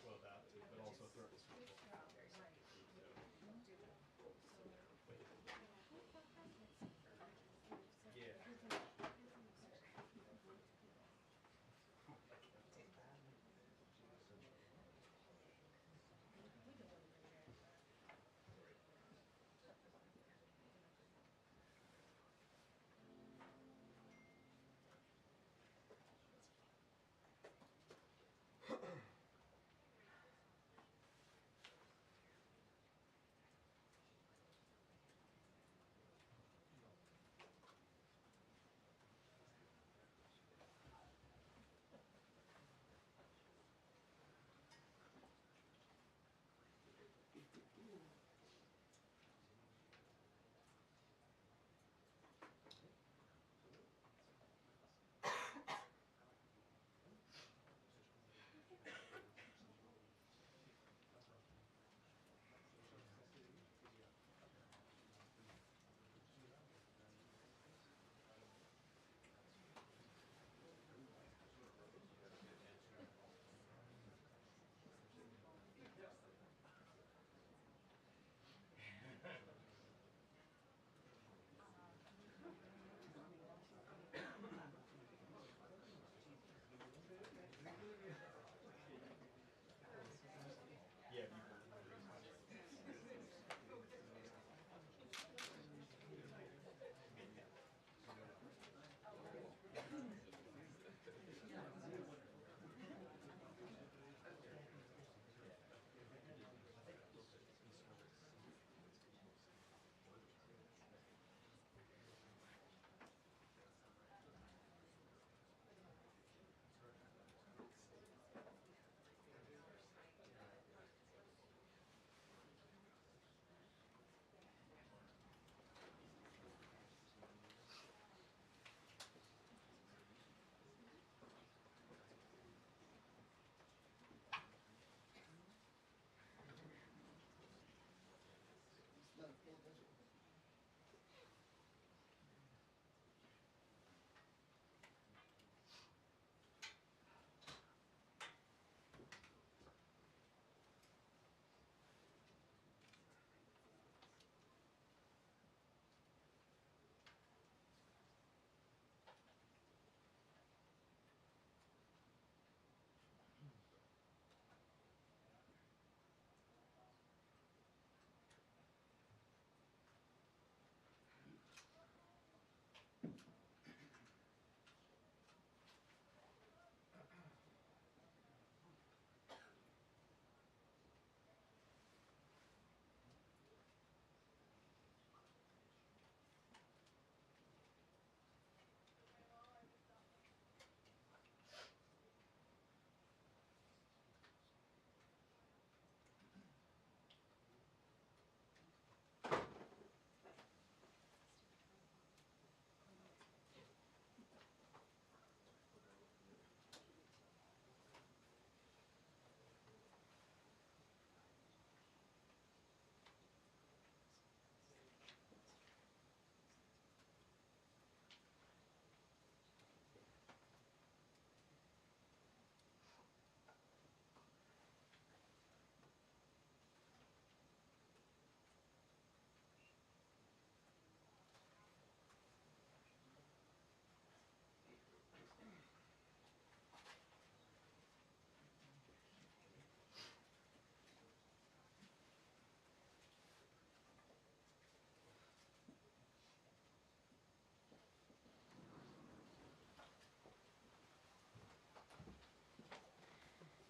Well, that too, but also throughout the school. Yeah. Yeah.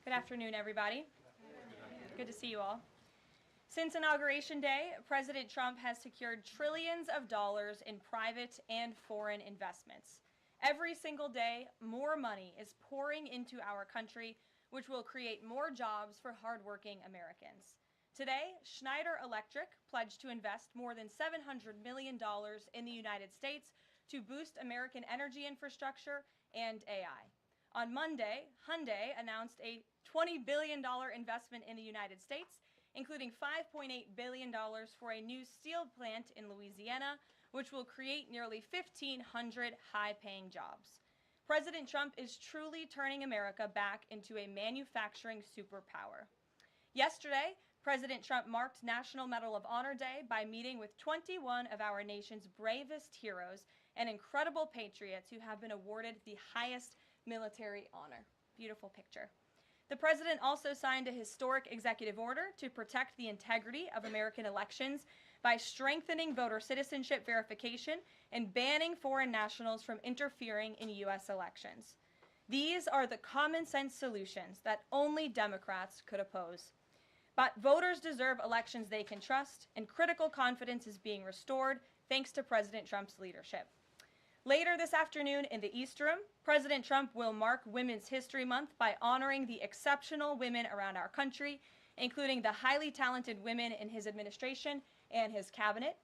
Good afternoon, everybody. Good to see you all. Since Inauguration Day, President Trump has secured trillions of dollars in private and foreign investments. Every single day, more money is pouring into our country, which will create more jobs for hardworking Americans. Today, Schneider Electric pledged to invest more than $700 million in the United States to boost American energy infrastructure and AI. On Monday, Hyundai announced a $20 billion investment in the United States, including $5.8 billion for a new steel plant in Louisiana, which will create nearly 1,500 high-paying jobs. President Trump is truly turning America back into a manufacturing superpower. Yesterday, President Trump marked National Medal of Honor Day by meeting with 21 of our nation's bravest heroes and incredible patriots who have been awarded the highest military honor. Beautiful picture. The president also signed a historic executive order to protect the integrity of American elections by strengthening voter citizenship verification and banning foreign nationals from interfering in U.S. elections. These are the common sense solutions that only Democrats could oppose. But voters deserve elections they can trust, and critical confidence is being restored thanks to President Trump's leadership. Later this afternoon in the East Room, President Trump will mark Women's History Month by honoring the exceptional women around our country, including the highly talented women in his administration and his cabinet.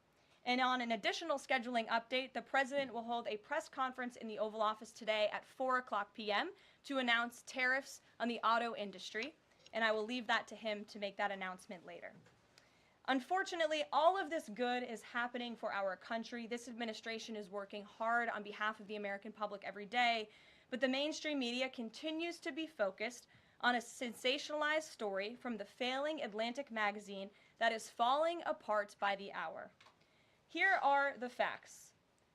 And on an additional scheduling update, the president will hold a press conference in the Oval Office today at 4 o'clock p.m. to announce tariffs on the auto industry, and I will leave that to him to make that announcement later. Unfortunately, all of this good is happening for our country. This administration is working hard on behalf of the American public every day, but the mainstream media continues to be focused on a sensationalized story from the failing Atlantic magazine that is falling apart by the hour. Here are the facts.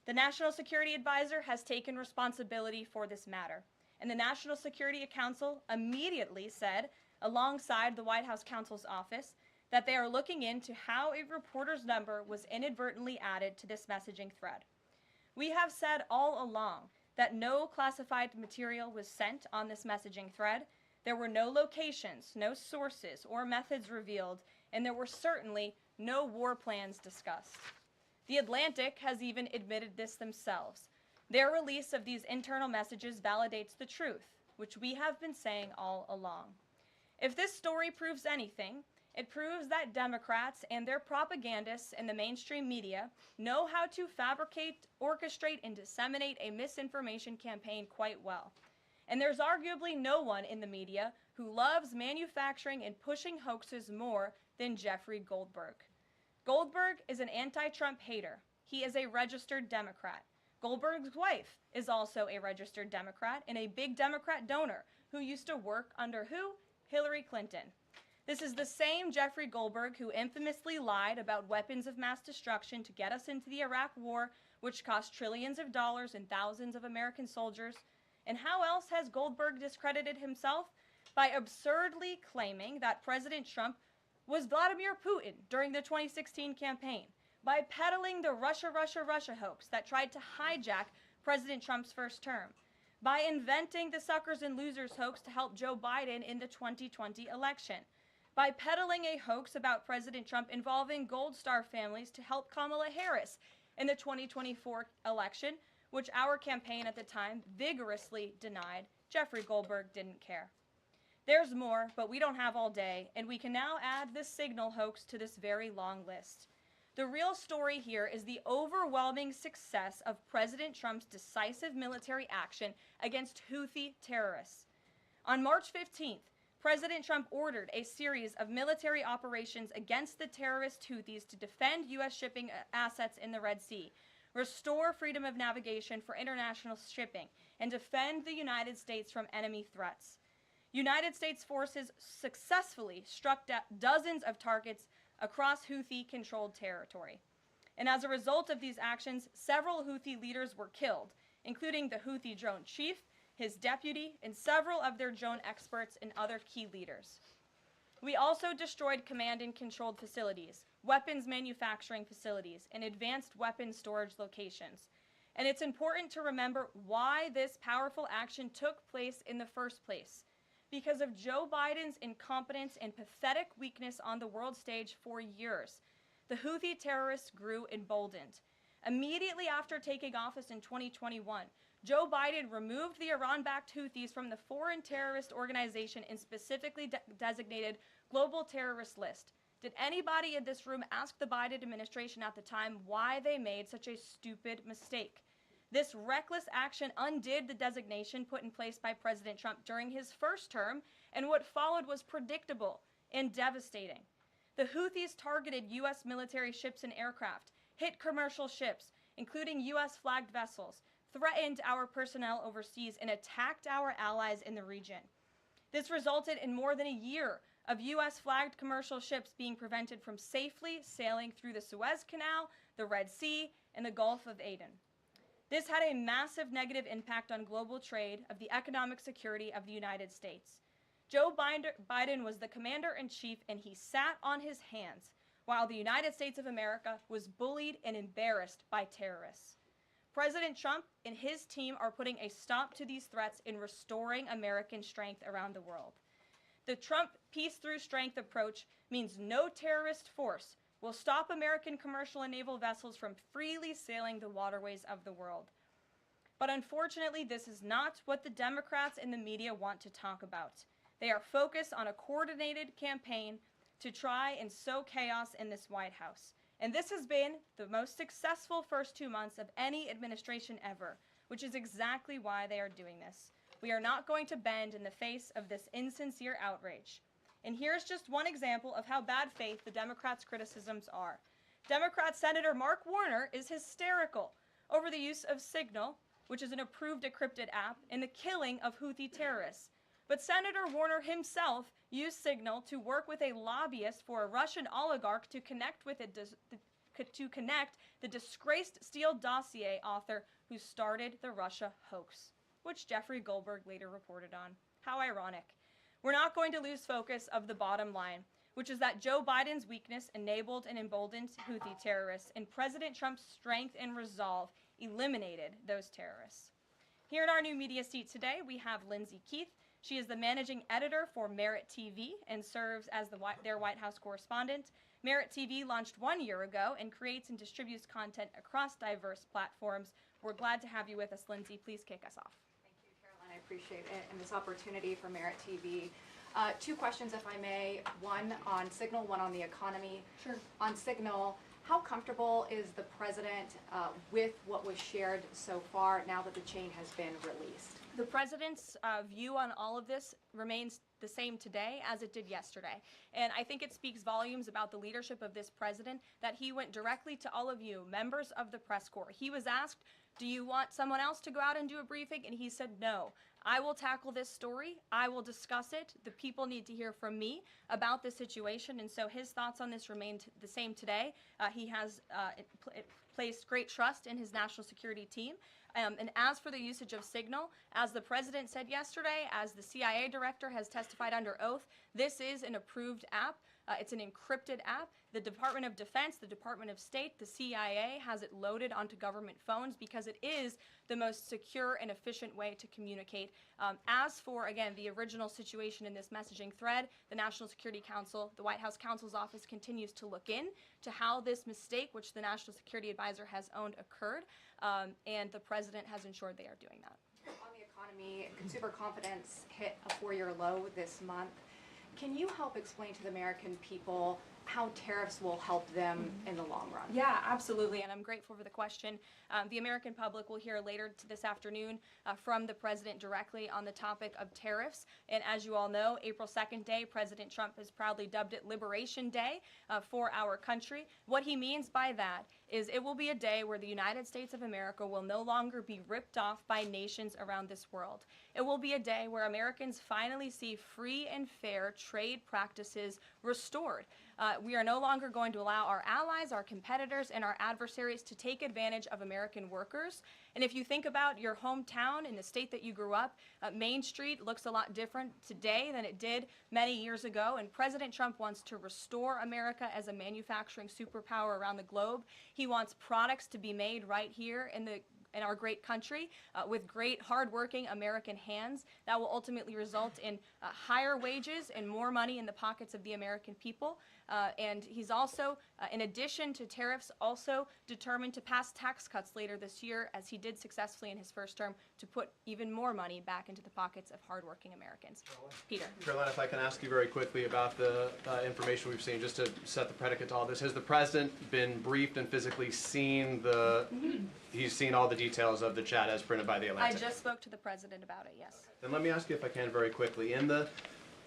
The National Security Advisor has taken responsibility for this matter, and the National Security Council immediately said, alongside the White House counsel's office, that they are looking into how a reporter's number was inadvertently added to this messaging thread. We have said all along that no classified material was sent on this messaging thread. There were no locations, no sources, or methods revealed, and there were certainly no war plans discussed. The Atlantic has even admitted this themselves. Their release of these internal messages validates the truth, which we have been saying all along. If this story proves anything, it proves that Democrats and their propagandists in the mainstream media know how to fabricate, orchestrate, and disseminate a misinformation campaign quite well. And there's arguably no one in the media who loves manufacturing and pushing hoaxes more than Jeffrey Goldberg. Goldberg is an anti-Trump hater. He is a registered Democrat. Goldberg's wife is also a registered Democrat and a big Democrat donor who used to work under who? Hillary Clinton. This is the same Jeffrey Goldberg who infamously lied about weapons of mass destruction to get us into the Iraq War, which cost trillions of dollars and thousands of American soldiers. And how else has Goldberg discredited himself? By absurdly claiming that President Trump was Vladimir Putin during the 2016 campaign, by peddling the Russia hoax that tried to hijack President Trump's first term, by inventing the suckers and losers hoax to help Joe Biden in the 2020 election, by peddling a hoax about President Trump involving Gold Star families to help Kamala Harris in the 2024 election, which our campaign at the time vigorously denied. Jeffrey Goldberg didn't care. There's more, but we don't have all day, and we can now add this signal hoax to this very long list. The real story here is the overwhelming success of President Trump's decisive military action against Houthi terrorists. On March 15th, President Trump ordered a series of military operations against the terrorist Houthis to defend U.S. shipping assets in the Red Sea, restore freedom of navigation for international shipping, and defend the United States from enemy threats. United States forces successfully struck dozens of targets across Houthi-controlled territory. And as a result of these actions, several Houthi leaders were killed, including the Houthi drone chief, his deputy, and several of their drone experts and other key leaders. We also destroyed command and controlled facilities, weapons manufacturing facilities, and advanced weapons storage locations. And it's important to remember why this powerful action took place in the first place. Because of Joe Biden's incompetence and pathetic weakness on the world stage for years, the Houthi terrorists grew emboldened. Immediately after taking office in 2021, Joe Biden removed the Iran-backed Houthis from the foreign terrorist organization and specifically designated global terrorist list. Did anybody in this room ask the Biden administration at the time why they made such a stupid mistake? This reckless action undid the designation put in place by President Trump during his first term, and what followed was predictable and devastating. The Houthis targeted U.S. military ships and aircraft, hit commercial ships, including U.S.-flagged vessels, threatened our personnel overseas, and attacked our allies in the region. This resulted in more than a year of U.S.-flagged commercial ships being prevented from safely sailing through the Suez Canal, the Red Sea, and the Gulf of Aden. This had a massive negative impact on global trade of the economic security of the United States. Joe Biden was the commander-in-chief, and he sat on his hands while the United States of America was bullied and embarrassed by terrorists. President Trump and his team are putting a stop to these threats and restoring American strength around the world. The Trump peace through strength approach means no terrorist force will stop American commercial and naval vessels from freely sailing the waterways of the world. But unfortunately, this is not what the Democrats and the media want to talk about. They are focused on a coordinated campaign to try and sow chaos in this White House. And this has been the most successful first 2 months of any administration ever, which is exactly why they are doing this. We are not going to bend in the face of this insincere outrage. And here's just one example of how bad faith the Democrats' criticisms are. Democrat Senator Mark Warner is hysterical over the use of Signal, which is an approved decrypted app, in the killing of Houthi terrorists. But Senator Warner himself used Signal to work with a lobbyist for a Russian oligarch to connect the disgraced Steele dossier author who started the Russia hoax, which Jeffrey Goldberg later reported on. How ironic. We're not going to lose focus of the bottom line, which is that Joe Biden's weakness enabled and emboldened Houthi terrorists, and President Trump's strength and resolve eliminated those terrorists. Here in our new media seat today, we have Lindsay Keith. She is the managing editor for Merit TV and serves as their White House correspondent. Merit TV launched 1 year ago and creates and distributes content across diverse platforms. We're glad to have you with us, Lindsay. Please kick us off. Thank you, Caroline. I appreciate it and this opportunity for Merit TV. 2 questions, if I may. One on Signal, one on the economy. Sure. On Signal, how comfortable is the president with what was shared so far now that the chain has been released? The president's view on all of this remains the same today as it did yesterday. And I think it speaks volumes about the leadership of this president that he went directly to all of you, members of the press corps. He was asked, do you want someone else to go out and do a briefing? And he said, no. I will tackle this story. I will discuss it. The people need to hear from me about the situation. And so his thoughts on this remained the same today. He has placed great trust in his national security team. And as for the usage of Signal, as the president said yesterday, as the CIA director has testified under oath, this is an approved app. It's an encrypted app. The Department of Defense, the Department of State, the CIA has it loaded onto government phones because it is the most secure and efficient way to communicate. As for, again, the original situation in this messaging thread, the National Security Council, the White House counsel's office continues to look in to how this mistake, which the National Security Advisor has owned, occurred, and the president has ensured they are doing that. On the economy, consumer confidence hit a 4-year low this month. Can you help explain to the American people how tariffs will help them in the long run? Yeah, absolutely, and I'm grateful for the question. The American public will hear later this afternoon from the president directly on the topic of tariffs. And as you all know, April 2nd day, President Trump has proudly dubbed it Liberation Day for our country. What he means by that is it will be a day where the United States of America will no longer be ripped off by nations around this world. It will be a day where Americans finally see free and fair trade practices restored. We are no longer going to allow our allies, our competitors, and our adversaries to take advantage of American workers. And if you think about your hometown in the state that you grew up, Main Street looks a lot different today than it did many years ago. And President Trump wants to restore America as a manufacturing superpower around the globe. He wants products to be made right here in our great country with great hardworking American hands that will ultimately result in higher wages and more money in the pockets of the American people. And he's also, in addition to tariffs, also determined to pass tax cuts later this year, as he did successfully in his first term, to put even more money back into the pockets of hardworking Americans. Peter. Caroline, if I can ask you very quickly about the information we've seen, just to set the predicate to all this. Has the president been briefed and physically seen he's seen all the details of the chat as printed by The Atlantic? I just spoke to the president about it, yes. Then let me ask you, if I can, very quickly. In the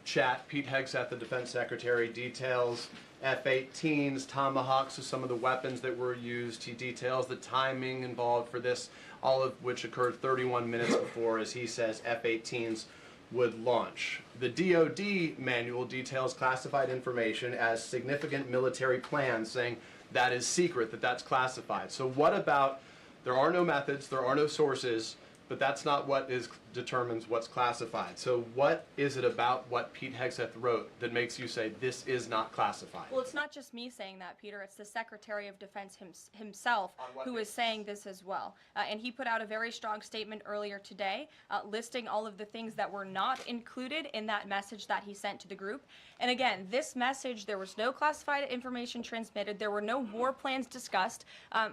chat, Pete Hegseth, the Defense Secretary, details F-18s, Tomahawks, so some of the weapons that were used. He details the timing involved for this, all of which occurred 31 minutes before, as he says, F-18s would launch. The DoD manual details classified information as significant military plans, saying that is secret, that's classified. So what about, there are no methods, there are no sources, but that's not what determines what's classified. So what is it about what Pete Hegseth wrote that makes you say this is not classified? Well, it's not just me saying that, Peter. It's the Secretary of Defense himself who is saying this as well. And he put out a very strong statement earlier today listing all of the things that were not included in that message that he sent to the group. And again, this message, there was no classified information transmitted. There were no war plans discussed.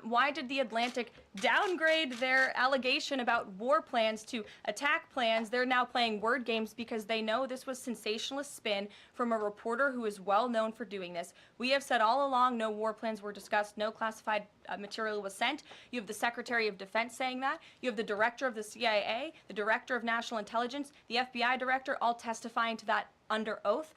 Why did the Atlantic downgrade their allegation about war plans to attack plans? They're now playing word games because they know this was sensationalist spin from a reporter who is well known for doing this. We have said all along no war plans were discussed, no classified material was sent. You have the Secretary of Defense saying that. You have the Director of the CIA, the Director of National Intelligence, the FBI Director, all testifying to that under oath,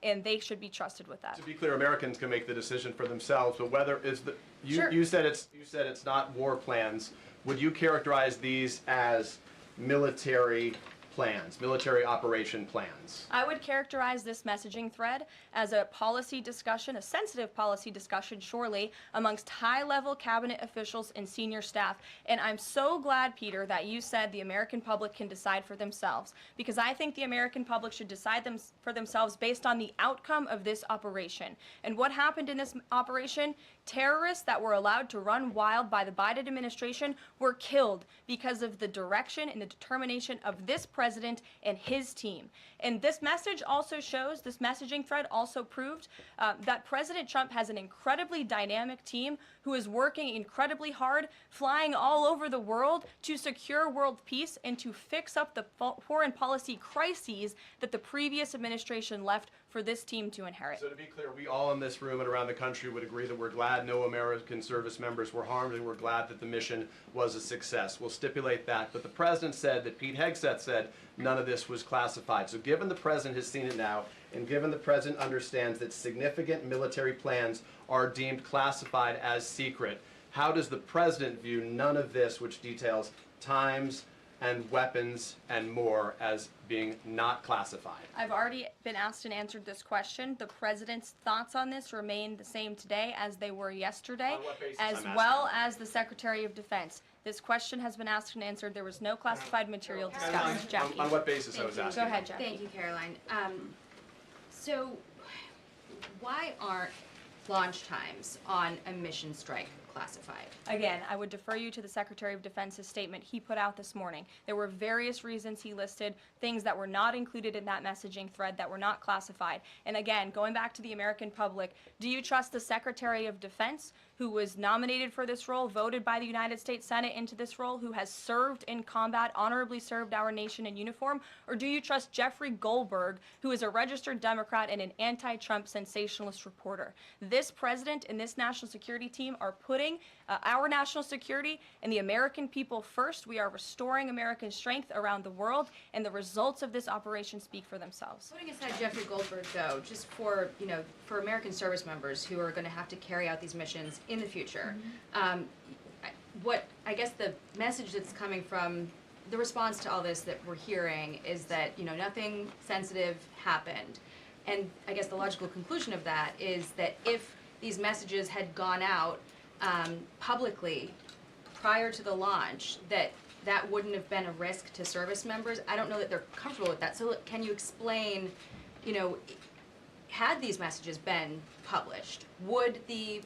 and they should be trusted with that. To be clear, Americans can make the decision for themselves, but whether is the Sure. you said it's not war plans. Would you characterize these as military plans, military operation plans? I would characterize this messaging thread as a policy discussion, a sensitive policy discussion, surely, amongst high-level cabinet officials and senior staff. And I'm so glad, Peter, that you said the American public can decide for themselves, because I think the American public should decide for themselves based on the outcome of this operation. And what happened in this operation? Terrorists that were allowed to run wild by the Biden administration were killed because of the direction and the determination of this president and his team. And this message also shows, this messaging thread also proved that President Trump has an incredibly dynamic team who is working incredibly hard, flying all over the world to secure world peace and to fix up the foreign policy crises that the previous administration left for this team to inherit. So to be clear, we all in this room and around the country would agree that we're glad no American service members were harmed, and we're glad that the mission was a success. We'll stipulate that. But the president said that Pete Hegseth said none of this was classified. So given the president has seen it now, and given the president understands that significant military plans are deemed classified as secret, how does the president view none of this, which details times and weapons and more, as being not classified? I've already been asked and answered this question. The president's thoughts on this remain the same today as they were yesterday, On what basis, as I'm well as the Secretary of Defense. This question has been asked and answered. There was no classified material discussed. Jackie. On what basis I was asking? Go ahead, Jackie. Thank you, Caroline. So why aren't launch times on a mission strike classified? Again, I would defer you to the Secretary of Defense's statement he put out this morning. There were various reasons he listed, things that were not included in that messaging thread that were not classified. And again, going back to the American public, do you trust the Secretary of Defense, who was nominated for this role, voted by the United States Senate into this role, who has served in combat, honorably served our nation in uniform? Or do you trust Jeffrey Goldberg, who is a registered Democrat and an anti-Trump sensationalist reporter? This president and this national security team are putting our national security and the American people first. We are restoring American strength around the world, and the results of this operation speak for themselves. Putting aside Jeffrey Goldberg, though, just for, for American service members who are going to have to carry out these missions in the future, what I guess the message that's coming from the response to all this that we're hearing is that, nothing sensitive happened. And I guess the logical conclusion of that is that if these messages had gone out publicly prior to the launch, that wouldn't have been a risk to service members. I don't know that they're comfortable with that. So can you explain, had these messages been published, would the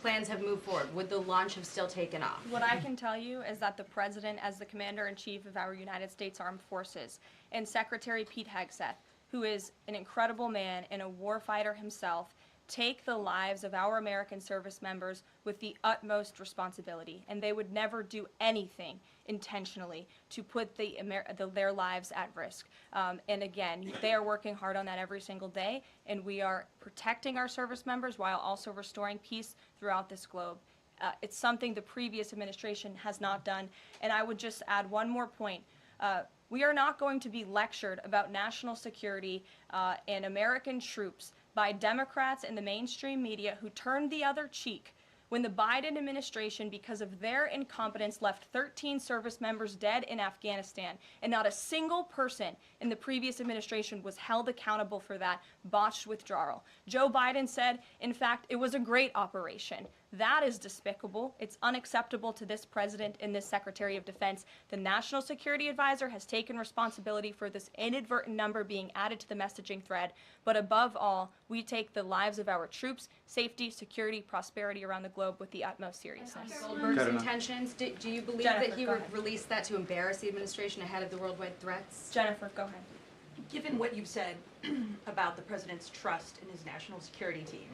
plans have moved forward? Would the launch have still taken off? What I can tell you is that the President, as the Commander-in-Chief of our United States Armed Forces, and Secretary Pete Hegseth, who is an incredible man and a warfighter himself, take the lives of our American service members with the utmost responsibility, and they would never do anything intentionally to put their lives at risk. And again, they are working hard on that every single day, and we are protecting our service members while also restoring peace throughout this globe. It's something the previous administration has not done. And I would just add one more point. We are not going to be lectured about national security and American troops by Democrats and the mainstream media who turned the other cheek when the Biden administration, because of their incompetence, left 13 service members dead in Afghanistan, and not a single person in the previous administration was held accountable for that botched withdrawal. Joe Biden said, in fact, it was a great operation. That is despicable. It's unacceptable to this president and this Secretary of Defense. The National Security Advisor has taken responsibility for this inadvertent number being added to the messaging thread. But above all, we take the lives of our troops, safety, security, prosperity around the globe with the utmost seriousness. Goldberg's intentions, do you believe Jennifer, that he go would ahead. release that to embarrass the administration ahead of the worldwide threats? Jennifer, go ahead. Given what you've said about the president's trust in his national security team,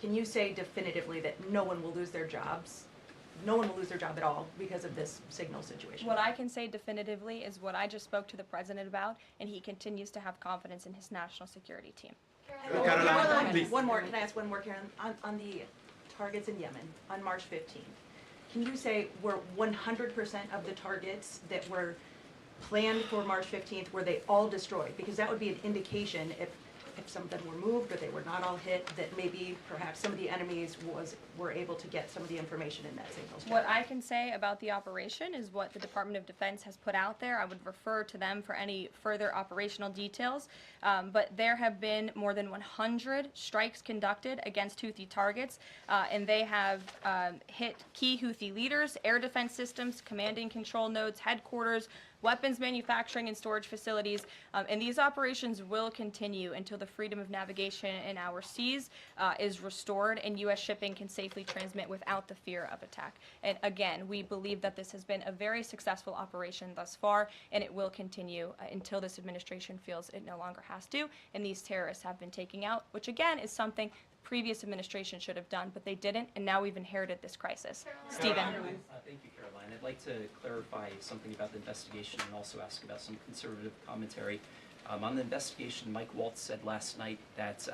can you say definitively that no one will lose their jobs? No one will lose their job at all because of this signal situation? What I can say definitively is what I just spoke to the president about, and he continues to have confidence in his national security team. One more, can I ask one more, Karen? On the targets in Yemen, on March 15th, can you say were 100% of the targets that were planned for March 15th, were they all destroyed? Because that would be an indication if some of them were moved or they were not all hit, that maybe perhaps some of the enemies were able to get some of the information in that signals chain. What I can say about the operation is what the Department of Defense has put out there. I would refer to them for any further operational details. But there have been more than 100 strikes conducted against Houthi targets, and they have hit key Houthi leaders, air defense systems, command and control nodes, headquarters, weapons manufacturing and storage facilities, and these operations will continue until the freedom of navigation in our seas is restored and U.S. shipping can safely transmit without the fear of attack. And again, we believe that this has been a very successful operation thus far, and it will continue until this administration feels it no longer has to, and these terrorists have been taken out, which again is something the previous administration should have done, but they didn't, and now we've inherited this crisis. Stephen. Thank you, Caroline. I'd like to clarify something about the investigation and also ask about some conservative commentary. On the investigation, Mike Waltz said last night that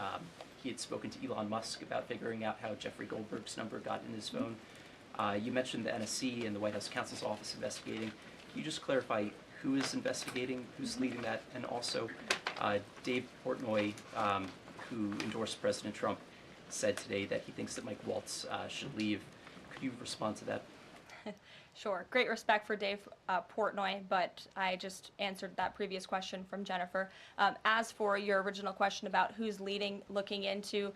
he had spoken to Elon Musk about figuring out how Jeffrey Goldberg's number got in his phone. You mentioned the NSC and the White House counsel's office investigating. Can you just clarify who is investigating, who's leading that, and also Dave Portnoy, who endorsed President Trump, said today that he thinks that Mike Waltz should leave. Could you respond to that? Sure. Great respect for Dave Portnoy, but I just answered that previous question from Jennifer. As for your original question about who's looking into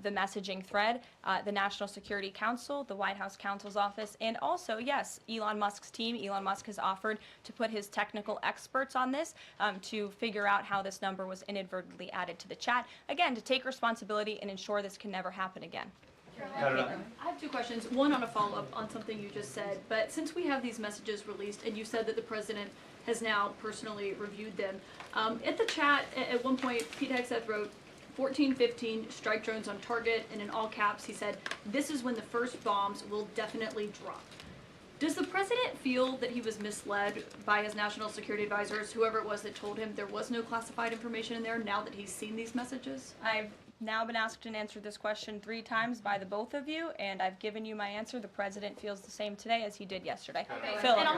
the messaging thread, the National Security Council, the White House counsel's office, and also, yes, Elon Musk's team. Elon Musk has offered to put his technical experts on this to figure out how this number was inadvertently added to the chat. Again, to take responsibility and ensure this can never happen again. I have two questions. One on a follow-up on something you just said. But since we have these messages released, and you said that the president has now personally reviewed them, at the chat at one point, Pete Hegseth wrote 14-15 strike drones on target, and in all caps he said, "This is when the first bombs will definitely drop." Does the president feel that he was misled by his national security advisors, whoever it was that told him there was no classified information in there, now that he's seen these messages? I've now been asked and answered this question 3 times by the both of you, and I've given you my answer. The president feels the same today as he did yesterday. Okay. Philip. And on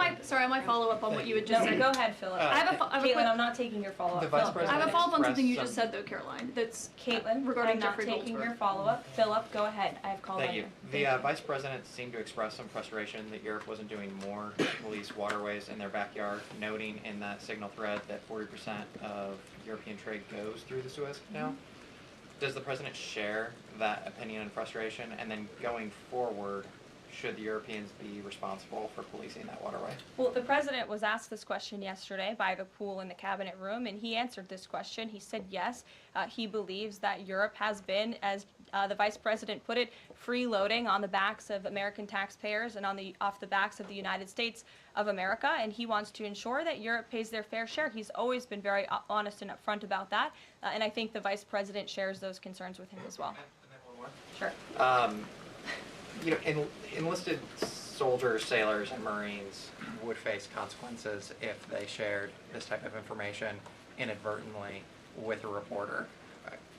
my follow-up on what you had just No, said. go ahead, Philip. I have a Caitlin, quick- I'm not taking your follow-up. The vice Philip, go I have president a follow-up on something you expressed just said, though, Caroline. That's Caitlin, regarding I'm not Jeffrey taking Goldsberg. your follow-up. Philip, go ahead. I've called Thank on you. you. The vice president seemed to express some frustration that Europe wasn't doing more to police waterways in their backyard, noting in that signal thread that 40% of European trade goes through the Suez Canal. Does the president share that opinion and frustration? And then going forward, should the Europeans be responsible for policing that waterway? Well, the president was asked this question yesterday by the pool in the cabinet room, and he answered this question. He said yes, he believes that Europe has been, as the vice president put it, freeloading on the backs of American taxpayers and off the backs of the United States of America, and he wants to ensure that Europe pays their fair share. He's always been very honest and upfront about that, and I think the vice president shares those concerns with him as well. And then one more. Sure. Enlisted soldiers, sailors, and Marines would face consequences if they shared this type of information inadvertently with a reporter.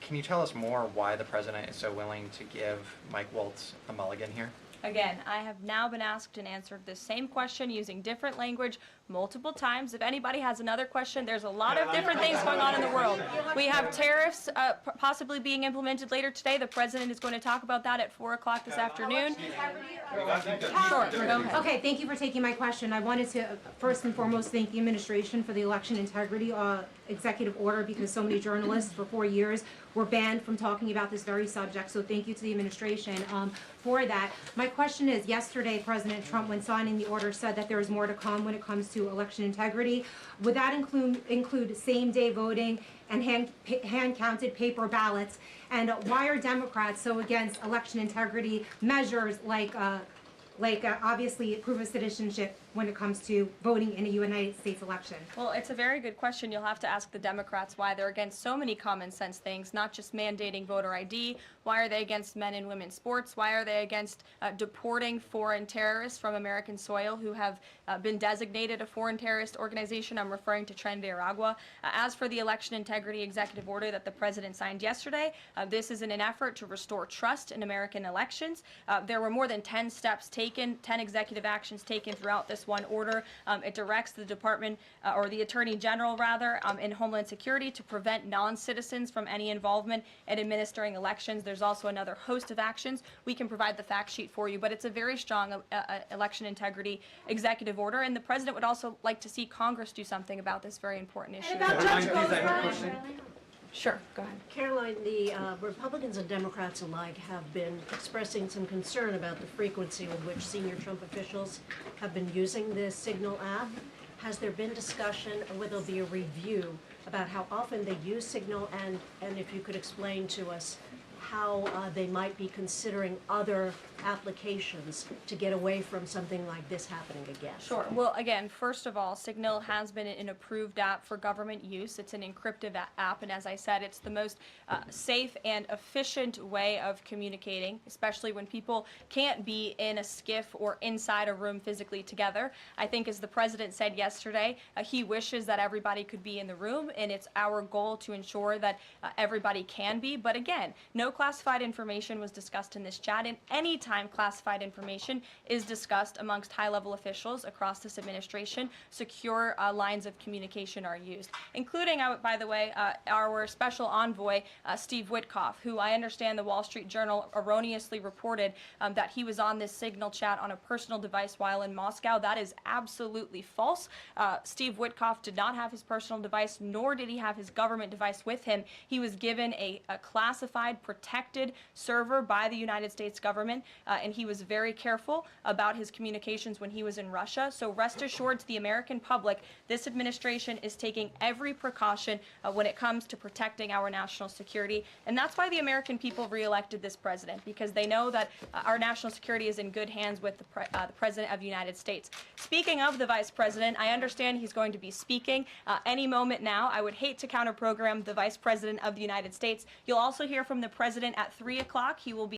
Can you tell us more why the president is so willing to give Mike Waltz a mulligan here? Again, I have now been asked and answered this same question using different language multiple times. If anybody has another question, there's a lot of different things going on in the world. We have tariffs possibly being implemented later today. The president is going to talk about that at 4 o'clock this afternoon. Sure, go ahead. Okay, thank you for taking my question. I wanted to first and foremost thank the administration for the election integrity executive order, because so many journalists for 4 years were banned from talking about this very subject. So thank you to the administration for that. My question is, yesterday President Trump, when signing the order, said that there is more to come when it comes to election integrity. Would that include same-day voting and hand-counted paper ballots? And why are Democrats so against election integrity measures like obviously proof of citizenship when it comes to voting in a United States election? Well, it's a very good question. You'll have to ask the Democrats why they're against so many common sense things, not just mandating voter ID. Why are they against men and women's sports? Why are they against deporting foreign terrorists from American soil who have been designated a foreign terrorist organization? I'm referring to Tren de Aragua. As for the election integrity executive order that the president signed yesterday, this is in an effort to restore trust in American elections. There were more than 10 steps taken, 10 executive actions taken throughout this one order. It directs the department, or the attorney general rather, in Homeland Security to prevent non-citizens from any involvement in administering elections. There's also another host of actions. We can provide the fact sheet for you, but it's a very strong election integrity executive order, and the president would also like to see Congress do something about this very important issue. Sure, go ahead. Caroline, the Republicans and Democrats alike have been expressing some concern about the frequency with which senior Trump officials have been using the Signal app. Has there been discussion, or will there be a review about how often they use Signal, and if you could explain to us how they might be considering other applications to get away from something like this happening again? Sure. Well, again, first of all, Signal has been an approved app for government use. It's an encrypted app, and as I said, it's the most safe and efficient way of communicating, especially when people can't be in a skiff or inside a room physically together. I think, as the president said yesterday, he wishes that everybody could be in the room, and it's our goal to ensure that everybody can be. But again, no classified information was discussed in this chat, and any time classified information is discussed amongst high-level officials across this administration, secure lines of communication are used, including, by the way, our special envoy, Steve Witkoff, who I understand the Wall Street Journal erroneously reported that he was on this Signal chat on a personal device while in Moscow. That is absolutely false. Steve Witkoff did not have his personal device, nor did he have his government device with him. He was given a classified, protected server by the United States government, and he was very careful about his communications when he was in Russia. So rest assured to the American public, this administration is taking every precaution when it comes to protecting our national security. And that's why the American people reelected this president, because they know that our national security is in good hands with the President of the United States. Speaking of the Vice President, I understand he's going to be speaking any moment now. I would hate to counter-program the Vice President of the United States. You'll also hear from the President at 3 o'clock. He will be